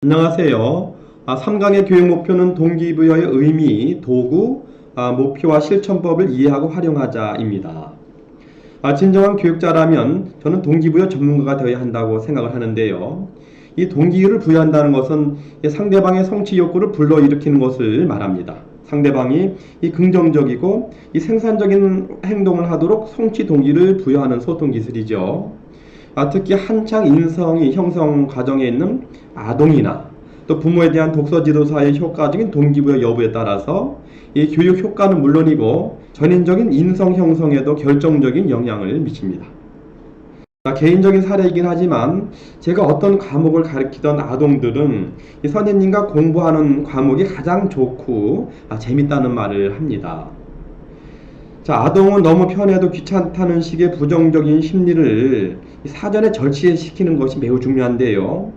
안녕하세요. 3강의 교육 목표는 동기부여의 의미, 도구, 목표와 실천법을 이해하고 활용하자입니다. 진정한 교육자라면 저는 동기부여 전문가가 되어야 한다고 생각을 하는데요. 이 동기를 부여한다는 것은 상대방의 성취 욕구를 불러일으키는 것을 말합니다. 상대방이 이 긍정적이고 이 생산적인 행동을 하도록 성취 동기를 부여하는 소통 기술이죠. 특히 한창 인성이 형성 과정에 있는 아동이나 또 부모에 대한 독서 지도사의 효과적인 동기부여 여부에 따라서 이 교육 효과는 물론이고 전인적인 인성 형성에도 결정적인 영향을 미칩니다. 개인적인 사례이긴 하지만 제가 어떤 과목을 가르치던 아동들은 이 선생님과 공부하는 과목이 가장 좋고 재밌다는 말을 합니다. 아동은 너무 편해도 귀찮다는 식의 부정적인 심리를 사전에 절치시키는 것이 매우 중요한데요.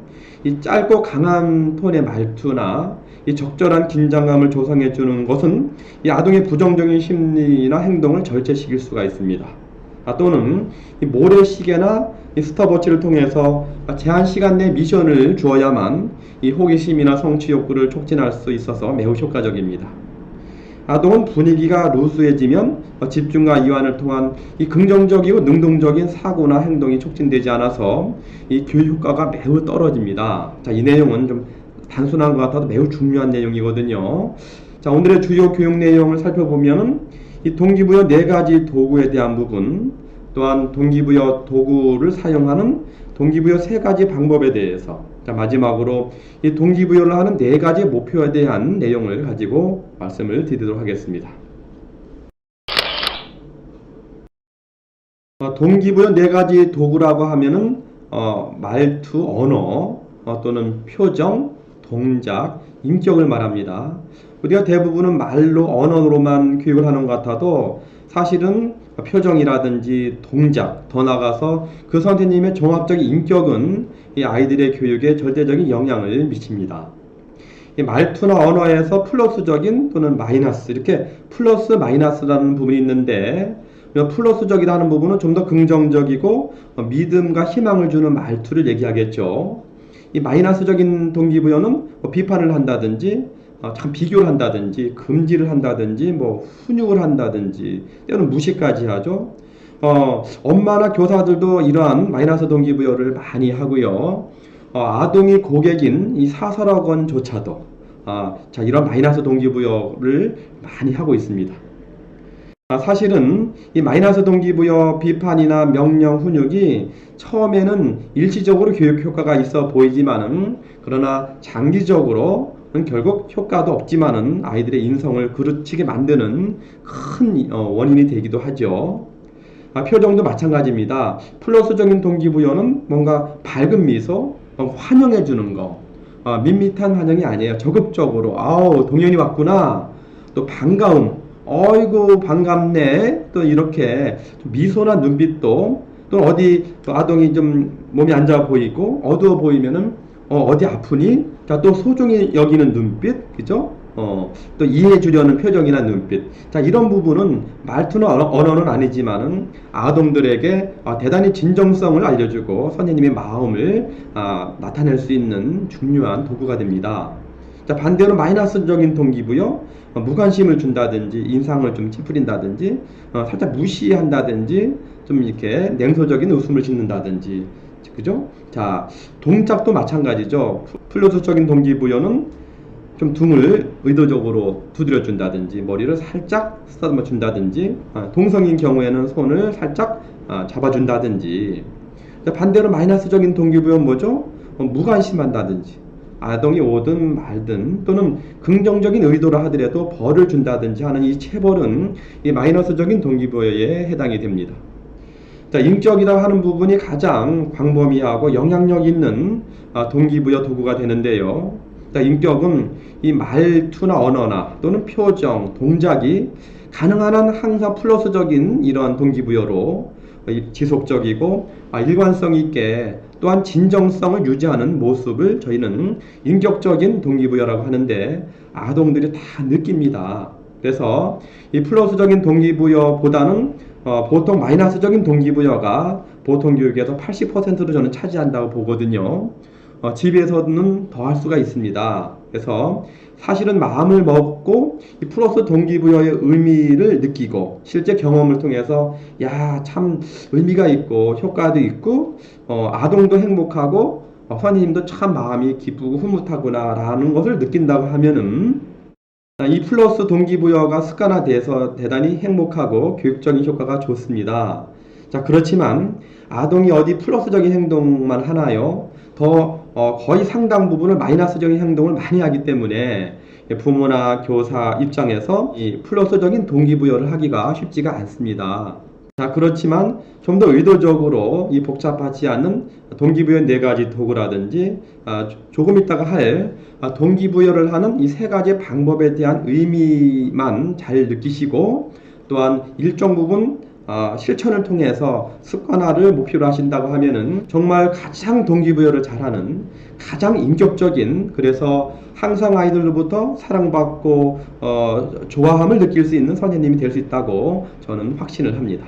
이 짧고 강한 톤의 말투나 이 적절한 긴장감을 조성해 주는 것은 이 아동의 부정적인 심리나 행동을 절제시킬 수가 있습니다. 또는 이 모래시계나 이 스톱워치를 통해서 제한 시간 내 미션을 주어야만 이 호기심이나 성취 욕구를 촉진할 수 있어서 매우 효과적입니다. 아동은 분위기가 루스해지면 집중과 이완을 통한 이 긍정적이고 능동적인 사고나 행동이 촉진되지 않아서 이 교육 효과가 매우 떨어집니다. 이 내용은 좀 단순한 것 같아도 매우 중요한 내용이거든요. 오늘의 주요 교육 내용을 살펴보면 이 동기부여 4가지 도구에 대한 부분, 또한 동기부여 도구를 사용하는 동기부여 3가지 방법에 대해서, 마지막으로 이 동기부여를 하는 4가지 목표에 대한 내용을 가지고 말씀을 드리도록 하겠습니다. 동기부여 4가지 도구라고 하면은 말투, 언어, 또는 표정, 동작, 인격을 말합니다. 우리가 대부분은 말로, 언어로만 교육을 하는 것 같아도 사실은 표정이라든지 동작, 더 나아가서 그 선생님의 종합적인 인격은 이 아이들의 교육에 절대적인 영향을 미칩니다. 이 말투나 언어에서 플러스적인 또는 마이너스, 이렇게 플러스 마이너스라는 부분이 있는데, 플러스적이라는 부분은 좀 더 긍정적이고 믿음과 희망을 주는 말투를 얘기하겠죠. 이 마이너스적인 동기부여는 비판을 한다든지 참 비교를 한다든지 금지를 한다든지 훈육을 한다든지 때로는 무시까지 하죠. 엄마나 교사들도 이러한 마이너스 동기부여를 많이 하고요. 아동이 고객인 이 사설학원조차도 이런 마이너스 동기부여를 많이 하고 있습니다. 사실은 이 마이너스 동기부여 비판이나 명령 훈육이 처음에는 일시적으로 교육 효과가 있어 보이지만은, 그러나 장기적으로 결국 효과도 없지만은 아이들의 인성을 그르치게 만드는 큰 원인이 되기도 하죠. 표정도 마찬가지입니다. 플러스적인 동기부여는 뭔가 밝은 미소, 환영해 주는 거, 밋밋한 환영이 아니에요. 적극적으로 동현이 왔구나, 또 반가움, 어이구 반갑네, 또 이렇게 미소나 눈빛도, 또 어디 또 아동이 좀 몸이 안 좋아 보이고 어두워 보이면은 어디 아프니? 또 소중히 여기는 눈빛, 그죠? 또 이해해 주려는 표정이나 눈빛. 이런 부분은 말투나 언어는 아니지만은 아동들에게 대단히 진정성을 알려주고 선생님의 마음을 나타낼 수 있는 중요한 도구가 됩니다. 반대로 마이너스적인 동기부여, 무관심을 준다든지 인상을 좀 찌푸린다든지 살짝 무시한다든지 좀 이렇게 냉소적인 웃음을 짓는다든지, 그죠? 동작도 마찬가지죠. 플러스적인 동기부여는 좀 등을 의도적으로 두드려 준다든지 머리를 살짝 쓰다듬어 준다든지, 동성인 경우에는 손을 살짝 잡아준다든지. 반대로 마이너스적인 동기부여는 뭐죠? 무관심한다든지, 아동이 오든 말든 또는 긍정적인 의도를 하더라도 벌을 준다든지 하는 이 체벌은 이 마이너스적인 동기부여에 해당이 됩니다. 인격이라고 하는 부분이 가장 광범위하고 영향력 있는 동기부여 도구가 되는데요. 인격은 이 말투나 언어나 또는 표정, 동작이 가능한 한 항상 플러스적인 이러한 동기부여로 지속적이고 일관성 있게 또한 진정성을 유지하는 모습을 저희는 인격적인 동기부여라고 하는데, 아동들이 다 느낍니다. 그래서 이 플러스적인 동기부여보다는 보통 마이너스적인 동기부여가 보통 교육에서 80%를 저는 차지한다고 보거든요. 집에서는 더 할 수가 있습니다. 그래서 사실은 마음을 먹고 이 플러스 동기부여의 의미를 느끼고 실제 경험을 통해서 야, 참 의미가 있고 효과도 있고 아동도 행복하고 선생님도 참 마음이 기쁘고 흐뭇하구나 라는 것을 느낀다고 하면은 이 플러스 동기부여가 습관화돼서 대단히 행복하고 교육적인 효과가 좋습니다. 자, 그렇지만 아동이 어디 플러스적인 행동만 하나요? 거의 상당 부분을 마이너스적인 행동을 많이 하기 때문에 부모나 교사 입장에서 이 플러스적인 동기부여를 하기가 쉽지가 않습니다. 자, 그렇지만 좀 더 의도적으로 이 복잡하지 않은 동기부여 네 가지 도구라든지 조금 있다가 할 동기부여를 하는 이 세 가지 방법에 대한 의미만 잘 느끼시고 또한 일정 부분 실천을 통해서 습관화를 목표로 하신다고 하면은 정말 가장 동기부여를 잘하는 가장 인격적인 그래서 항상 아이들로부터 사랑받고 좋아함을 느낄 수 있는 선생님이 될 수 있다고 저는 확신을 합니다.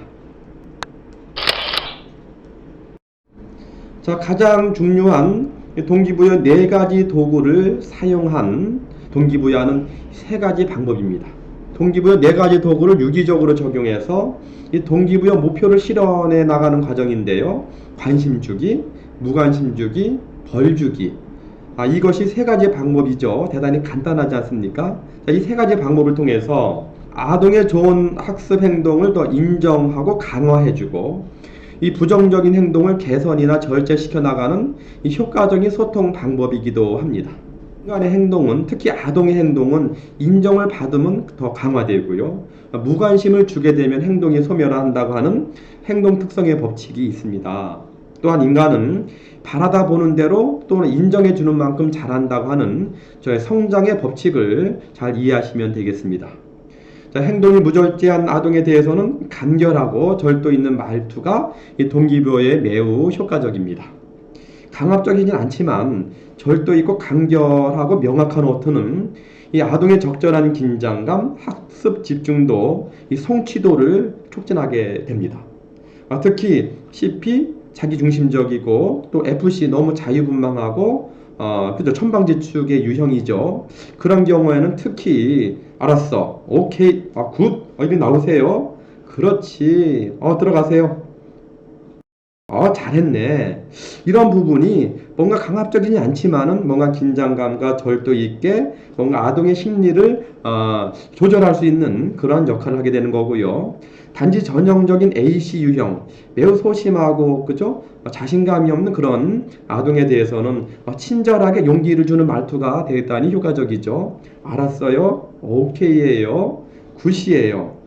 자, 가장 중요한 동기부여 네 가지 도구를 사용한 동기부여하는 세 가지 방법입니다. 동기부여 네 가지 도구를 유기적으로 적용해서 이 동기부여 목표를 실현해 나가는 과정인데요. 관심 주기, 무관심 주기, 벌 주기. 이것이 세 가지 방법이죠. 대단히 간단하지 않습니까? 이 세 가지 방법을 통해서 아동의 좋은 학습 행동을 더 인정하고 강화해주고 이 부정적인 행동을 개선이나 절제시켜 나가는 이 효과적인 소통 방법이기도 합니다. 인간의 행동은 특히 아동의 행동은 인정을 받으면 더 강화되고요. 무관심을 주게 되면 행동이 소멸한다고 하는 행동 특성의 법칙이 있습니다. 또한 인간은 바라다 보는 대로 또는 인정해 주는 만큼 잘한다고 하는 저의 성장의 법칙을 잘 이해하시면 되겠습니다. 자, 행동이 무절제한 아동에 대해서는 간결하고 절도 있는 말투가 이 동기부여에 매우 효과적입니다. 강압적이진 않지만 절도 있고 간결하고 명확한 어투는 이 아동의 적절한 긴장감, 학습 집중도, 이 성취도를 촉진하게 됩니다. 특히 CP 자기중심적이고 또 FC 너무 자유분방하고 그죠, 천방지축의 유형이죠. 그런 경우에는 특히 알았어, 오케이, 굿, 이리 나오세요. 그렇지, 들어가세요. 잘했네. 이런 부분이 뭔가 강압적이지 않지만은 뭔가 긴장감과 절도 있게 뭔가 아동의 심리를 조절할 수 있는 그런 역할을 하게 되는 거고요. 단지 전형적인 AC 유형, 매우 소심하고 그죠? 자신감이 없는 그런 아동에 대해서는 친절하게 용기를 주는 말투가 대단히 효과적이죠. 알았어요. 오케이예요. 굿이에요.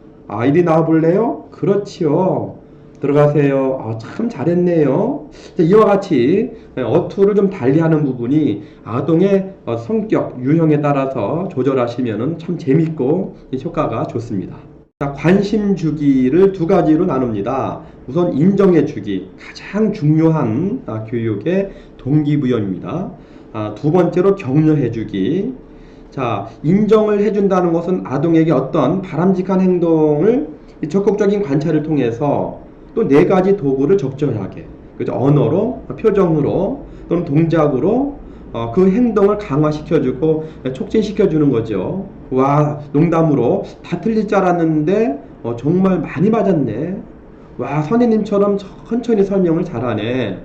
이리 나와볼래요? 그렇지요. 들어가세요. 참 잘했네요. 이와 같이 어투를 좀 달리하는 부분이 아동의 성격, 유형에 따라서 조절하시면 참 재밌고 효과가 좋습니다. 자, 관심 주기를 두 가지로 나눕니다. 우선 인정해 주기, 가장 중요한 교육의 동기부여입니다. 두 번째로 격려해 주기. 자, 인정을 해준다는 것은 아동에게 어떤 바람직한 행동을 적극적인 관찰을 통해서 또 네 가지 도구를 적절하게, 그죠? 언어로, 표정으로, 또는 동작으로 그 행동을 강화시켜주고 촉진시켜주는 거죠. 와, 농담으로 다 틀릴 줄 알았는데 정말 많이 맞았네. 와, 선생님처럼 천천히 설명을 잘하네.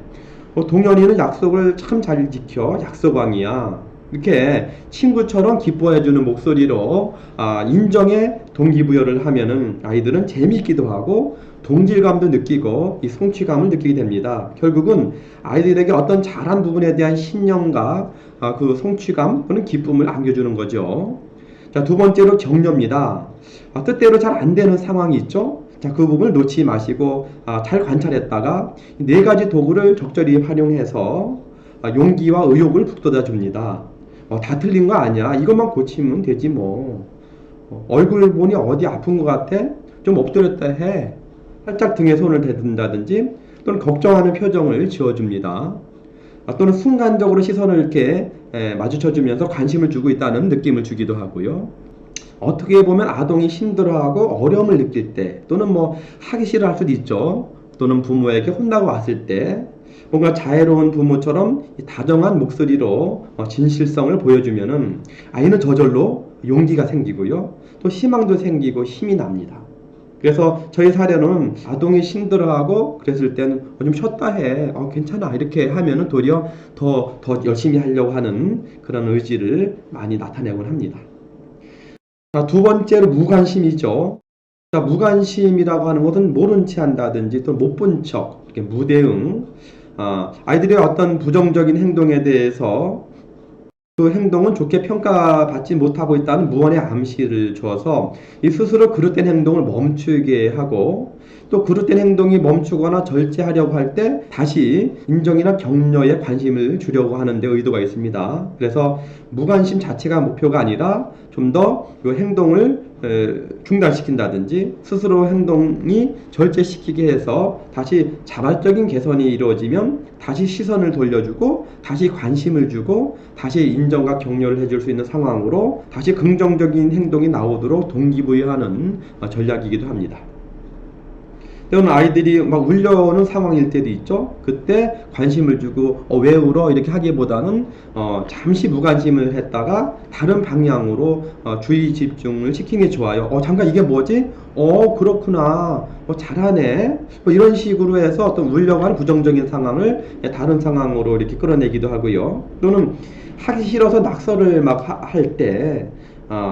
동현이는 약속을 참 잘 지켜. 약속왕이야. 이렇게 친구처럼 기뻐해주는 목소리로 인정의 동기부여를 하면은 아이들은 재미있기도 하고 동질감도 느끼고 이 성취감을 느끼게 됩니다. 결국은 아이들에게 어떤 잘한 부분에 대한 신념과 그 성취감 또는 기쁨을 안겨주는 거죠. 자, 두 번째로 격려입니다. 뜻대로 잘 안 되는 상황이 있죠. 자, 그 부분을 놓치지 마시고 잘 관찰했다가 네 가지 도구를 적절히 활용해서 용기와 의욕을 북돋아 줍니다. 다 틀린 거 아니야. 이것만 고치면 되지 뭐. 얼굴 보니 어디 아픈 것 같아? 좀 엎드렸다 해. 살짝 등에 손을 대든다든지 또는 걱정하는 표정을 지어줍니다. 또는 순간적으로 시선을 이렇게 마주쳐주면서 관심을 주고 있다는 느낌을 주기도 하고요. 어떻게 보면 아동이 힘들어하고 어려움을 느낄 때 또는 뭐 하기 싫어할 수도 있죠. 또는 부모에게 혼나고 왔을 때 뭔가 자애로운 부모처럼 이 다정한 목소리로 진실성을 보여주면은 아이는 저절로 용기가 생기고요. 또 희망도 생기고 힘이 납니다. 그래서 저희 사례는 아동이 힘들어하고 그랬을 때는 좀 쉬었다 해. 괜찮아. 이렇게 하면은 도리어 더 열심히 하려고 하는 그런 의지를 많이 나타내곤 합니다. 자, 두 번째로 무관심이죠. 자, 무관심이라고 하는 것은 모른 체 한다든지 또 못 본 척, 이렇게 무대응. 아이들의 어떤 부정적인 행동에 대해서 그 행동은 좋게 평가받지 못하고 있다는 무언의 암시를 줘서 이 스스로 그릇된 행동을 멈추게 하고 또 그릇된 행동이 멈추거나 절제하려고 할 때 다시 인정이나 격려에 관심을 주려고 하는 데 의도가 있습니다. 그래서 무관심 자체가 목표가 아니라 좀 더 그 행동을 중단시킨다든지 스스로 행동이 절제시키게 해서 다시 자발적인 개선이 이루어지면 다시 시선을 돌려주고 다시 관심을 주고 다시 인정과 격려를 해줄 수 있는 상황으로 다시 긍정적인 행동이 나오도록 동기부여하는 전략이기도 합니다. 때로는 아이들이 막 울려오는 상황일 때도 있죠. 그때 관심을 주고 왜 울어? 이렇게 하기보다는 잠시 무관심을 했다가 다른 방향으로 주의 집중을 시키는 게 좋아요. 잠깐 이게 뭐지? 그렇구나. 잘하네. 이런 식으로 해서 어떤 울려고 하는 부정적인 상황을 다른 상황으로 이렇게 끌어내기도 하고요. 또는 하기 싫어서 낙서를 막 할 때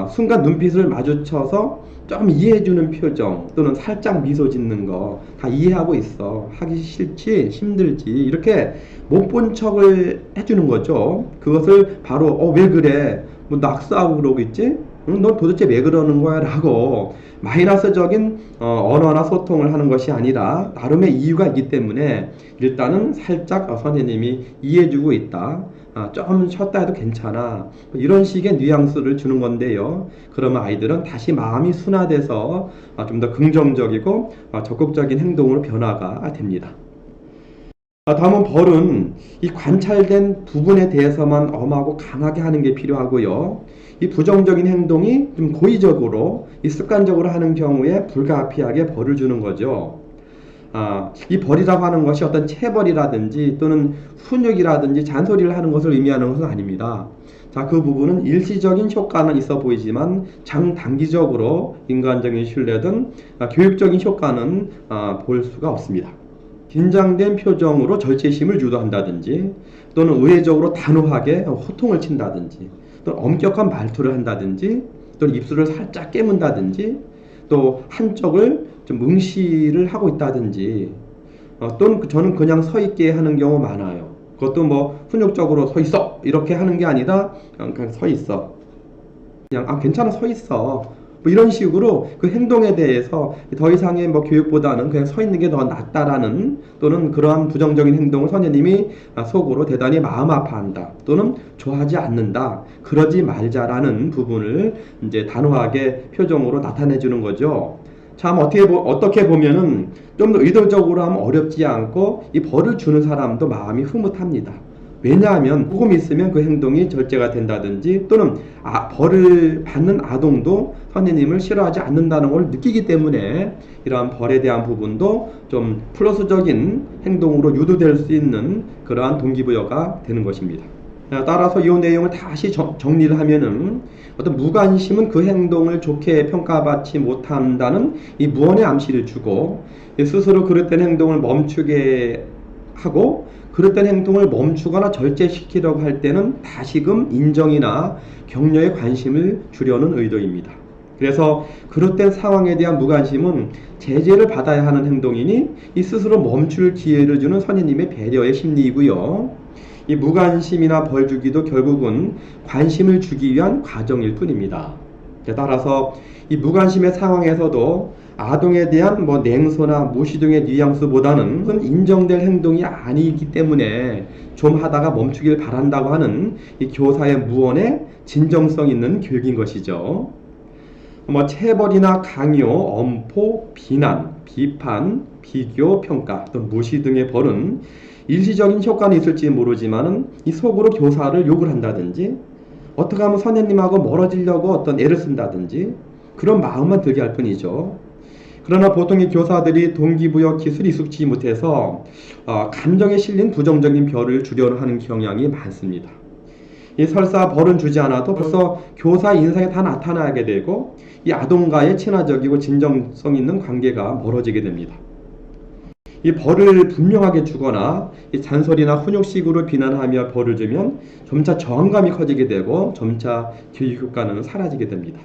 순간 눈빛을 마주쳐서 좀 이해해주는 표정 또는 살짝 미소 짓는 거 다 이해하고 있어. 하기 싫지? 힘들지? 이렇게 못 본 척을 해주는 거죠. 그것을 바로 왜 그래? 뭐 낙서하고 그러고 있지? 넌 도대체 왜 그러는 거야? 라고 마이너스적인 언어나 소통을 하는 것이 아니라 나름의 이유가 있기 때문에 일단은 살짝 선생님이 이해해주고 있다. 좀 쉬었다 해도 괜찮아. 이런 식의 뉘앙스를 주는 건데요. 그러면 아이들은 다시 마음이 순화돼서 좀 더 긍정적이고 적극적인 행동으로 변화가 됩니다. 다음은 벌은 이 관찰된 부분에 대해서만 엄하고 강하게 하는 게 필요하고요. 이 부정적인 행동이 좀 고의적으로 이 습관적으로 하는 경우에 불가피하게 벌을 주는 거죠. 이 벌이라고 하는 것이 어떤 체벌이라든지 또는 훈육이라든지 잔소리를 하는 것을 의미하는 것은 아닙니다. 자, 그 부분은 일시적인 효과는 있어 보이지만 장단기적으로 인간적인 신뢰든 교육적인 효과는 볼 수가 없습니다. 긴장된 표정으로 절제심을 유도한다든지 또는 의외적으로 단호하게 호통을 친다든지 또는 엄격한 말투를 한다든지 또는 입술을 살짝 깨문다든지 또 한쪽을 좀 응시를 하고 있다든지 또는 저는 그냥 서 있게 하는 경우 많아요. 그것도 뭐 훈육적으로 서 있어 이렇게 하는 게 아니라 그냥 서 있어. 그냥 괜찮아 서 있어. 뭐 이런 식으로 그 행동에 대해서 더 이상의 뭐 교육보다는 그냥 서 있는 게 더 낫다라는 또는 그러한 부정적인 행동을 선생님이 속으로 대단히 마음 아파한다 또는 좋아하지 않는다 그러지 말자라는 부분을 이제 단호하게 표정으로 나타내 주는 거죠. 참 어떻게 보면은 좀 더 의도적으로 하면 어렵지 않고 이 벌을 주는 사람도 마음이 흐뭇합니다. 왜냐하면 조금 있으면 그 행동이 절제가 된다든지 또는 벌을 받는 아동도 선생님을 싫어하지 않는다는 걸 느끼기 때문에 이러한 벌에 대한 부분도 좀 플러스적인 행동으로 유도될 수 있는 그러한 동기부여가 되는 것입니다. 따라서 이 내용을 다시 정리를 하면은 어떤 무관심은 그 행동을 좋게 평가받지 못한다는 이 무언의 암시를 주고 스스로 그릇된 행동을 멈추게 하고 그릇된 행동을 멈추거나 절제시키려고 할 때는 다시금 인정이나 격려에 관심을 주려는 의도입니다. 그래서 그릇된 상황에 대한 무관심은 제재를 받아야 하는 행동이니 이 스스로 멈출 기회를 주는 선생님의 배려의 심리이고요. 이 무관심이나 벌주기도 결국은 관심을 주기 위한 과정일 뿐입니다. 따라서 이 무관심의 상황에서도 아동에 대한 냉소나 무시 등의 뉘앙스보다는 인정될 행동이 아니기 때문에 좀 하다가 멈추길 바란다고 하는 이 교사의 무언의 진정성 있는 교육인 것이죠. 체벌이나 강요, 엄포, 비난, 비판, 비교, 평가 또는 무시 등의 벌은 일시적인 효과는 있을지 모르지만은 이 속으로 교사를 욕을 한다든지 어떻게 하면 선생님하고 멀어지려고 어떤 애를 쓴다든지 그런 마음만 들게 할 뿐이죠. 그러나 보통의 교사들이 동기부여 기술이 익숙지 못해서 감정에 실린 부정적인 별을 주려고 하는 경향이 많습니다. 이 설사 벌은 주지 않아도 벌써 교사 인상에 다 나타나게 되고 이 아동과의 친화적이고 진정성 있는 관계가 멀어지게 됩니다. 이 벌을 분명하게 주거나 이 잔소리나 훈육식으로 비난하며 벌을 주면 점차 저항감이 커지게 되고 점차 교육 효과는 사라지게 됩니다.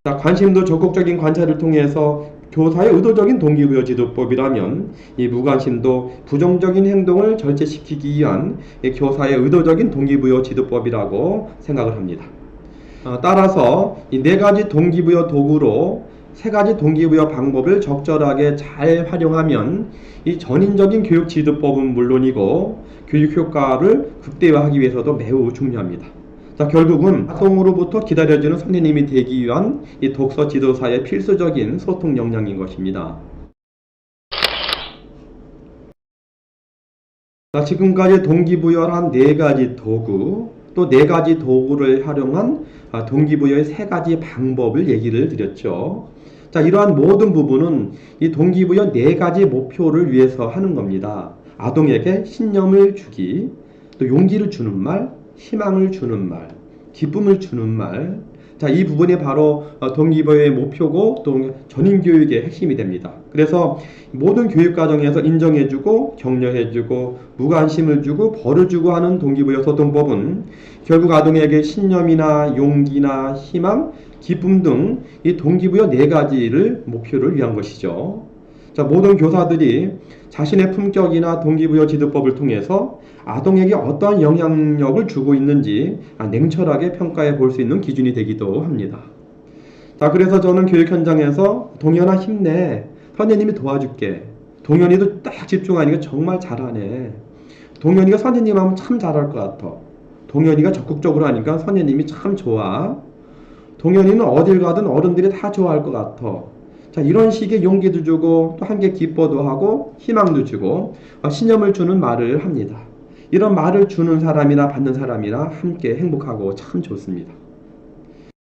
자, 관심도 적극적인 관찰을 통해서 교사의 의도적인 동기부여 지도법이라면 이 무관심도 부정적인 행동을 절제시키기 위한 교사의 의도적인 동기부여 지도법이라고 생각을 합니다. 따라서 이 네 가지 동기부여 도구로 세 가지 동기부여 방법을 적절하게 잘 활용하면 이 전인적인 교육 지도법은 물론이고 교육 효과를 극대화하기 위해서도 매우 중요합니다. 자, 결국은 아동으로부터 기다려지는 선생님이 되기 위한 이 독서 지도사의 필수적인 소통 역량인 것입니다. 자, 지금까지 동기부여한 네 가지 도구, 또 네 가지 도구를 활용한 동기부여의 세 가지 방법을 얘기를 드렸죠. 자, 이러한 모든 부분은 이 동기부여 네 가지 목표를 위해서 하는 겁니다. 아동에게 신념을 주기, 또 용기를 주는 말, 희망을 주는 말, 기쁨을 주는 말. 자, 이 부분이 바로 동기부여의 목표고 또 전인교육의 핵심이 됩니다. 그래서 모든 교육 과정에서 인정해주고 격려해주고 무관심을 주고 벌을 주고 하는 동기부여 소통법은 결국 아동에게 신념이나 용기나 희망, 기쁨 등 이 동기부여 네 가지를 목표를 위한 것이죠. 자, 모든 교사들이 자신의 품격이나 동기부여 지도법을 통해서 아동에게 어떠한 영향력을 주고 있는지 냉철하게 평가해 볼 수 있는 기준이 되기도 합니다. 자, 그래서 저는 교육 현장에서 동현아 힘내, 선생님이 도와줄게, 동현이도 딱 집중하니까 정말 잘하네, 동현이가 선생님 하면 참 잘할 것 같아, 동현이가 적극적으로 하니까 선생님이 참 좋아, 동현이는 어딜 가든 어른들이 다 좋아할 것 같아. 자, 이런 식의 용기도 주고 또 함께 기뻐도 하고 희망도 주고 신념을 주는 말을 합니다. 이런 말을 주는 사람이나 받는 사람이나 함께 행복하고 참 좋습니다.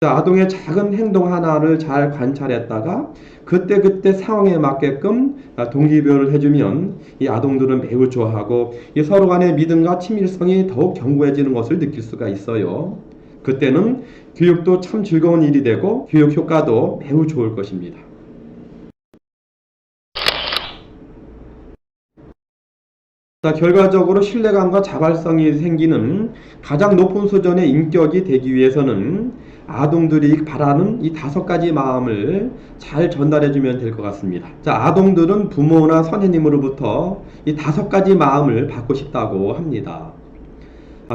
자, 아동의 작은 행동 하나를 잘 관찰했다가 그때그때 상황에 맞게끔 동기부여를 해주면 이 아동들은 매우 좋아하고 이 서로 간의 믿음과 친밀성이 더욱 견고해지는 것을 느낄 수가 있어요. 그때는 교육도 참 즐거운 일이 되고 교육 효과도 매우 좋을 것입니다. 자, 결과적으로 신뢰감과 자발성이 생기는 가장 높은 수준의 인격이 되기 위해서는 아동들이 바라는 이 5가지 마음을 잘 전달해주면 될 것 같습니다. 자, 아동들은 부모나 선생님으로부터 이 5가지 마음을 받고 싶다고 합니다.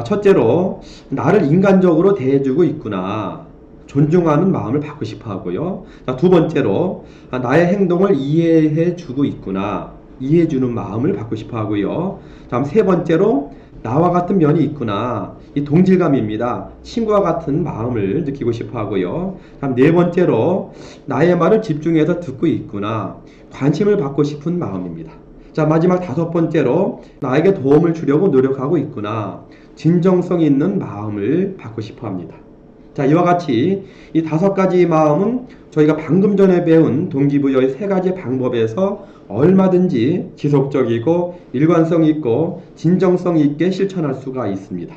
첫째로, 나를 인간적으로 대해주고 있구나, 존중하는 마음을 받고 싶어 하고요. 자, 두 번째로, 나의 행동을 이해해주고 있구나, 이해해주는 마음을 받고 싶어 하고요. 다음 세 번째로, 나와 같은 면이 있구나, 이 동질감입니다. 친구와 같은 마음을 느끼고 싶어 하고요. 다음 네 번째로, 나의 말을 집중해서 듣고 있구나, 관심을 받고 싶은 마음입니다. 자, 마지막 5번째로, 나에게 도움을 주려고 노력하고 있구나, 진정성 있는 마음을 받고 싶어 합니다. 자, 이와 같이 이 5가지 마음은 저희가 방금 전에 배운 동기부여의 3가지 방법에서 얼마든지 지속적이고 일관성 있고 진정성 있게 실천할 수가 있습니다.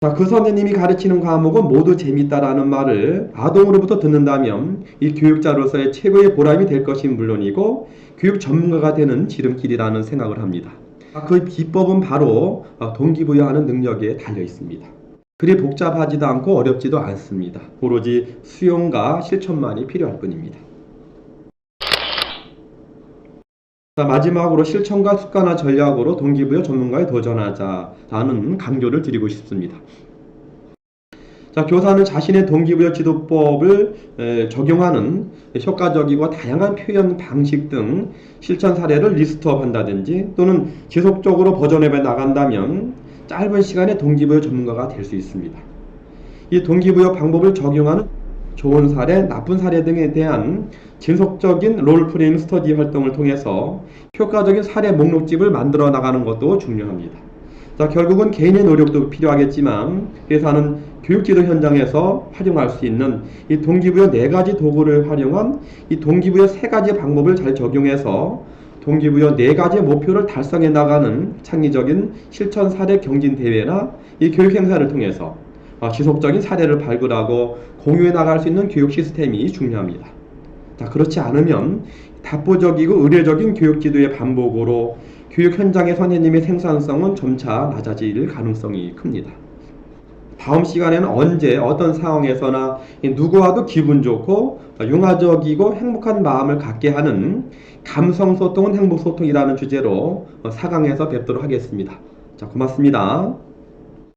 자, 그 선생님이 가르치는 과목은 모두 재밌다라는 말을 아동으로부터 듣는다면 이 교육자로서의 최고의 보람이 될 것인 물론이고 교육 전문가가 되는 지름길이라는 생각을 합니다. 그 비법은 바로 동기부여하는 능력에 달려 있습니다. 그리 복잡하지도 않고 어렵지도 않습니다. 오로지 수용과 실천만이 필요할 뿐입니다. 자, 마지막으로 실천과 습관화 전략으로 동기부여 전문가에 도전하자라는 강조를 드리고 싶습니다. 자, 교사는 자신의 동기부여 지도법을 적용하는 효과적이고 다양한 표현 방식 등 실천 사례를 리스트업 한다든지 또는 지속적으로 버전업해 나간다면 짧은 시간에 동기부여 전문가가 될 수 있습니다. 이 동기부여 방법을 적용하는 좋은 사례, 나쁜 사례 등에 대한 지속적인 롤플레잉 스터디 활동을 통해서 효과적인 사례 목록집을 만들어 나가는 것도 중요합니다. 자, 결국은 개인의 노력도 필요하겠지만 그래서 하는 교육지도 현장에서 활용할 수 있는 이 동기부여 4가지 도구를 활용한 이 동기부여 3가지 방법을 잘 적용해서 동기부여 4가지 목표를 달성해 나가는 창의적인 실천 사례 경진 대회나 이 교육 행사를 통해서 지속적인 사례를 발굴하고 공유해 나갈 수 있는 교육 시스템이 중요합니다. 자, 그렇지 않으면 답보적이고 의례적인 교육 지도의 반복으로 교육 현장의 선생님의 생산성은 점차 낮아질 가능성이 큽니다. 다음 시간에는 언제 어떤 상황에서나 누구와도 기분 좋고 융화적이고 행복한 마음을 갖게 하는 감성소통은 행복소통이라는 주제로 4강에서 뵙도록 하겠습니다. 자, 고맙습니다.